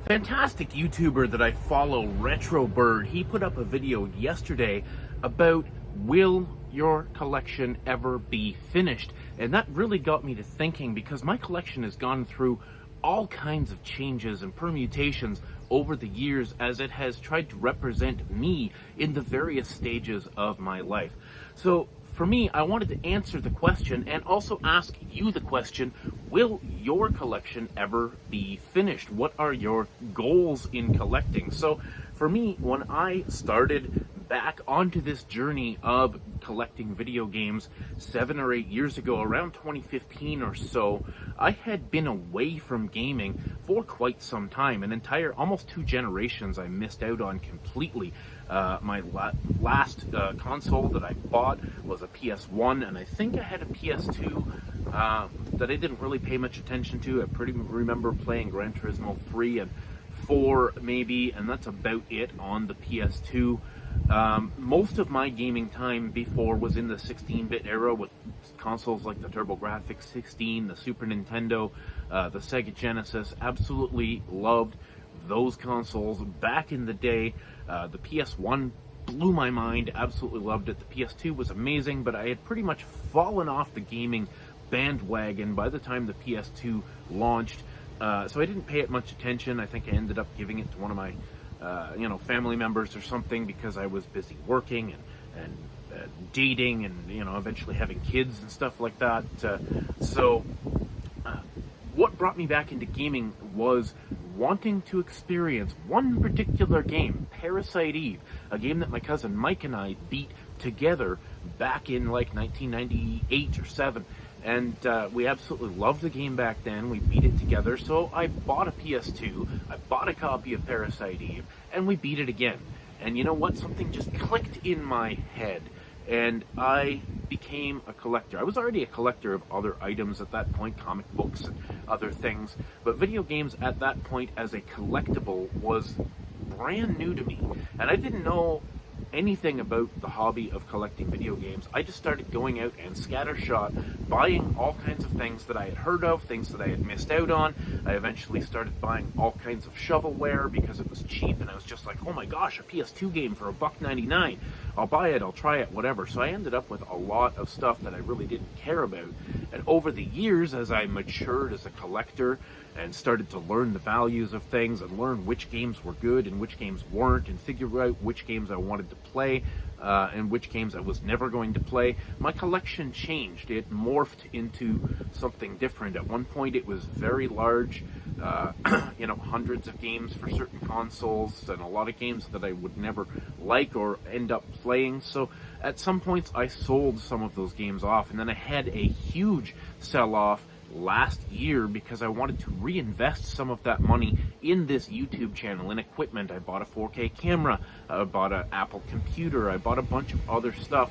fantastic YouTuber that I follow, RetroBird, he put up a video yesterday about will your collection ever be finished? And that really got me to thinking, because my collection has gone through all kinds of changes and permutations over the years as it has tried to represent me in the various stages of my life. So for me, I wanted to answer the question and also ask you the question, will your collection ever be finished? What are your goals in collecting? So for me, when I started back onto this journey of collecting video games 7 or 8 years ago, around 2015 or so, I had been away from gaming for quite some time. An entire, almost 2 generations I missed out on completely. My last console that I bought was a PS1, and I think I had a PS2 that I didn't really pay much attention to. I pretty remember playing Gran Turismo 3 and 4 maybe, and that's about it on the PS2. Most of my gaming time before was in the 16-bit era with consoles like the TurboGrafx 16, the Super Nintendo, the Sega Genesis. Absolutely loved those consoles back in the day. The PS1 blew my mind, absolutely loved it. The PS2 was amazing, but I had pretty much fallen off the gaming bandwagon by the time the PS2 launched. So I didn't pay it much attention. I think I ended up giving it to one of my family members or something, because I was busy working and dating and, eventually having kids and stuff like that. What brought me back into gaming was wanting to experience one particular game, Parasite Eve, a game that my cousin Mike and I beat together back in like 1998 or 7. And we absolutely loved the game back then. We beat it together. So I bought a PS2, I bought a copy of Parasite Eve, and we beat it again. And you know what? Something just clicked in my head, and I became a collector. I was already a collector of other items at that point, comic books and other things, but video games at that point as a collectible was brand new to me. And I didn't know anything about the hobby of collecting video games. I just started going out and scattershot, buying all kinds of things that I had heard of, things that I had missed out on. I eventually started buying all kinds of shovelware because it was cheap, and I was just like, oh my gosh, a PS2 game for $1.99. I'll buy it, I'll try it, whatever. So I ended up with a lot of stuff that I really didn't care about. And over the years, as I matured as a collector and started to learn the values of things and learn which games were good and which games weren't, and figure out which games I wanted to play and which games I was never going to play, my collection changed. It morphed into something different. At one point it was very large, hundreds of games for certain consoles and a lot of games that I would never like or end up playing. So at some points I sold some of those games off, and then I had a huge sell-off last year because I wanted to reinvest some of that money in this YouTube channel, in equipment. I bought a 4K camera, I bought an Apple computer, I bought a bunch of other stuff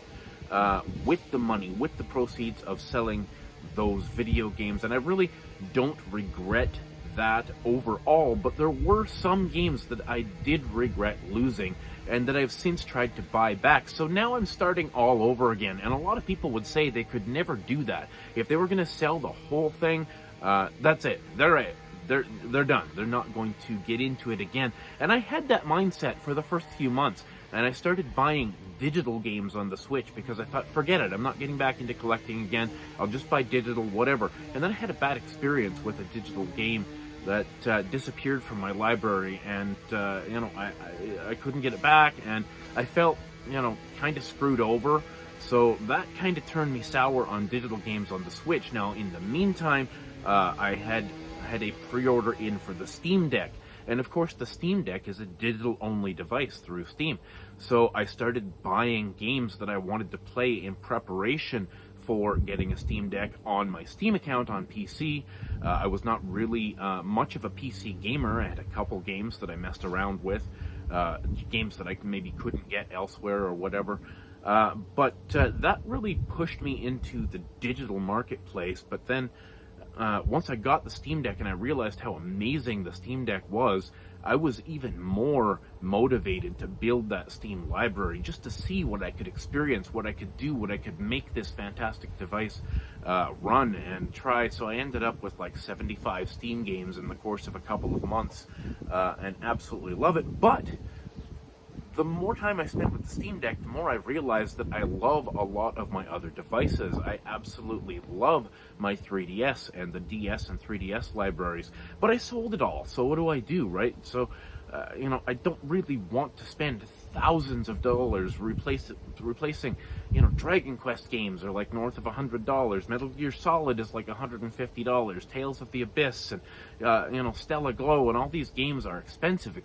with the money, with the proceeds of selling those video games, and I really don't regret that overall, but there were some games that I did regret losing and that I've since tried to buy back. So now I'm starting all over again, and a lot of people would say they could never do that. If they were going to sell the whole thing, that's it. They're done. They're not going to get into it again. And I had that mindset for the first few months, and I started buying digital games on the Switch because I thought, forget it, I'm not getting back into collecting again. I'll just buy digital, whatever. And then I had a bad experience with a digital game that disappeared from my library, and I couldn't get it back, and I felt kind of screwed over. So that kind of turned me sour on digital games on the Switch. Now in the meantime, I had a pre-order in for the Steam Deck, and of course the Steam Deck is a digital only device through Steam. So I started buying games that I wanted to play in preparation for getting a Steam Deck on my Steam account on PC. I was not really much of a PC gamer. I had a couple games that I messed around with, games that I maybe couldn't get elsewhere or whatever. But that really pushed me into the digital marketplace. But then once I got the Steam Deck and I realized how amazing the Steam Deck was, I was even more motivated to build that Steam library just to see what I could experience, what I could do, what I could make this fantastic device run and try. So I ended up with like 75 Steam games in the course of a couple of months, and absolutely love it. But the more time I spent with the Steam Deck, the more I realized that I love a lot of my other devices. I absolutely love my 3DS and the DS and 3DS libraries, but I sold it all. So what do I do, right? So, I don't really want to spend thousands of dollars replacing, Dragon Quest games are like north of $100. Metal Gear Solid is like $150. Tales of the Abyss and, Stella Glow and all these games are expensive.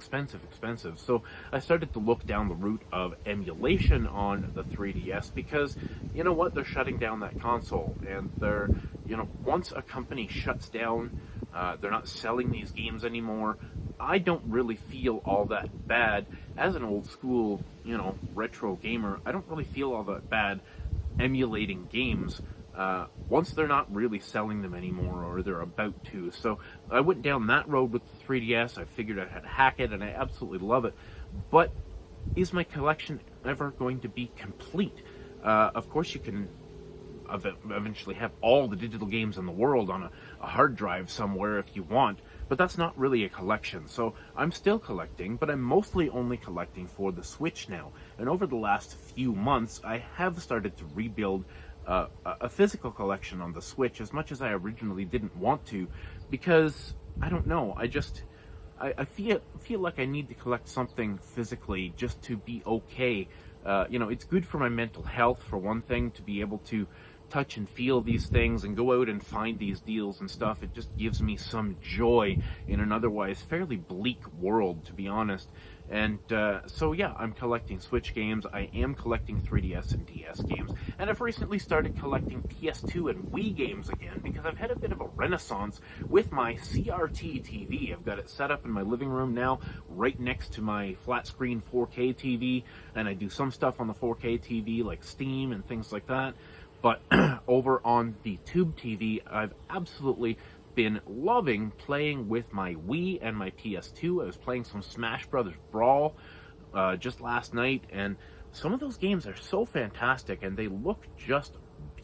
So I started to look down the route of emulation on the 3DS because, you know what, they're shutting down that console, and they're, once a company shuts down, they're not selling these games anymore. I don't really feel all that bad as an old school, retro gamer. I don't really feel all that bad emulating games once they're not really selling them anymore or they're about to. So I went down that road with the 3DS. I figured I had to hack it, and I absolutely love it. But is my collection ever going to be complete? Of course, you can eventually have all the digital games in the world on a hard drive somewhere if you want, but that's not really a collection. So I'm still collecting, but I'm mostly only collecting for the Switch now. And over the last few months, I have started to rebuild a physical collection on the Switch, as much as I originally didn't want to, because I don't know, I feel like I need to collect something physically just to be okay. It's good for my mental health, for one thing, to be able to touch and feel these things and go out and find these deals and stuff. It just gives me some joy in an otherwise fairly bleak world, to be honest. And so yeah, I'm collecting Switch games. I am collecting 3DS and DS games, and I've recently started collecting PS2 and Wii games again because I've had a bit of a renaissance with my CRT TV. I've got it set up in my living room now, right next to my flat screen 4K TV, and I do some stuff on the 4K TV like Steam and things like that. But over on the Tube TV, I've absolutely been loving playing with my Wii and my PS2. I was playing some Smash Brothers Brawl just last night, and some of those games are so fantastic, and they look just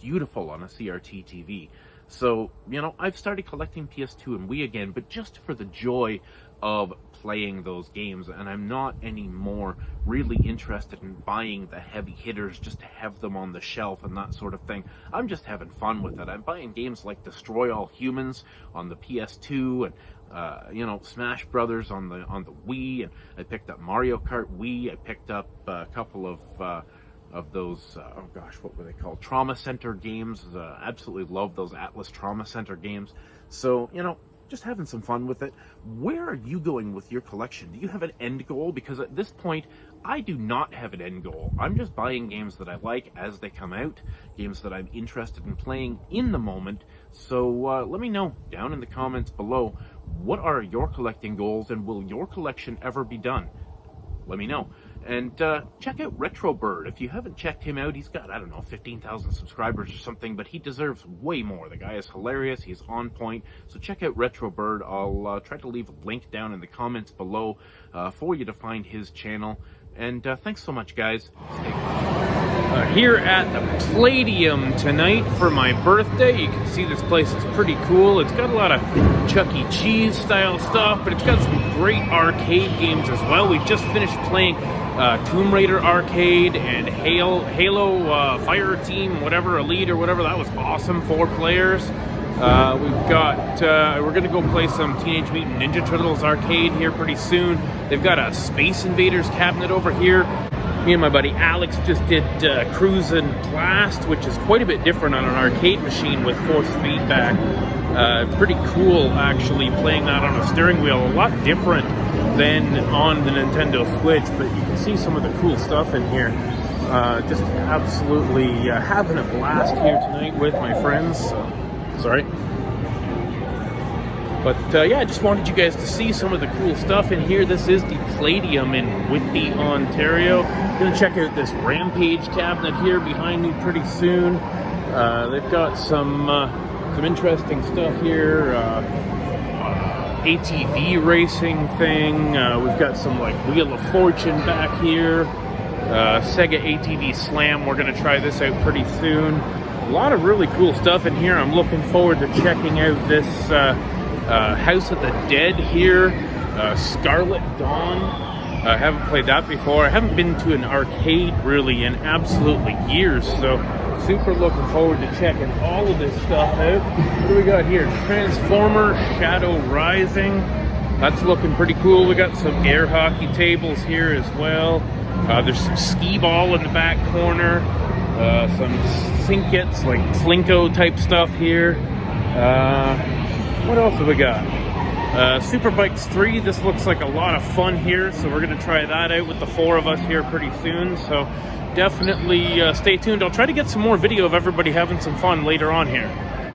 beautiful on a CRT TV. So, I've started collecting PS2 and Wii again, but just for the joy of playing those games, and I'm not anymore really interested in buying the heavy hitters just to have them on the shelf and that sort of thing. I'm just having fun with it. I'm buying games like Destroy All Humans on the PS2 and Smash Brothers on the Wii, and I picked up Mario Kart Wii. I picked up a couple of those, what were they called? Trauma Center games. Absolutely love those Atlas Trauma Center games. So, just having some fun with it. Where are you going with your collection? Do you have an end goal? Because at this point, I do not have an end goal. I'm just buying games that I like as they come out, games that I'm interested in playing in the moment. So let me know down in the comments below, what are your collecting goals, and will your collection ever be done? Let me know. And check out RetroBird. If you haven't checked him out, he's got, 15,000 subscribers or something, but he deserves way more. The guy is hilarious. He's on point. So check out RetroBird. I'll try to leave a link down in the comments below for you to find his channel. And thanks so much, guys. Here at the Palladium tonight for my birthday. You can see this place is pretty cool. It's got a lot of Chuck E. Cheese style stuff, but it's got some great arcade games as well. We just finished playing Tomb Raider Arcade and Halo Fire Team, whatever, Elite or whatever. That was awesome. 4 players. We're going to go play some Teenage Mutant Ninja Turtles arcade here pretty soon. They've got a Space Invaders cabinet over here. Me and my buddy Alex just did Cruise and Blast, which is quite a bit different on an arcade machine with force feedback. Pretty cool, actually, playing that on a steering wheel. A lot different than on the Nintendo Switch, but you can see some of the cool stuff in here. Just absolutely having a blast here tonight with my friends. Sorry. But I just wanted you guys to see some of the cool stuff in here. This is the Palladium in Whitby, Ontario. Gonna check out this Rampage cabinet here behind me pretty soon. They've got some Some interesting stuff here. ATV racing thing. We've got some like Wheel of Fortune back here. Sega ATV Slam. We're going to try this out pretty soon. A lot of really cool stuff in here. I'm looking forward to checking out this House of the Dead here. Scarlet Dawn. I haven't played that before. I haven't been to an arcade really in absolutely years, so super looking forward to checking all of this stuff out. What do we got here? Transformer Shadow Rising. That's looking pretty cool. We got some air hockey tables here as well. There's some skee ball in the back corner. Some Sinkets, like Slinko type stuff here. What else have we got? Super Bikes 3. This looks like a lot of fun here, so we're going to try that out with the 4 of us here pretty soon. So definitely stay tuned. I'll try to get some more video of everybody having some fun later on here.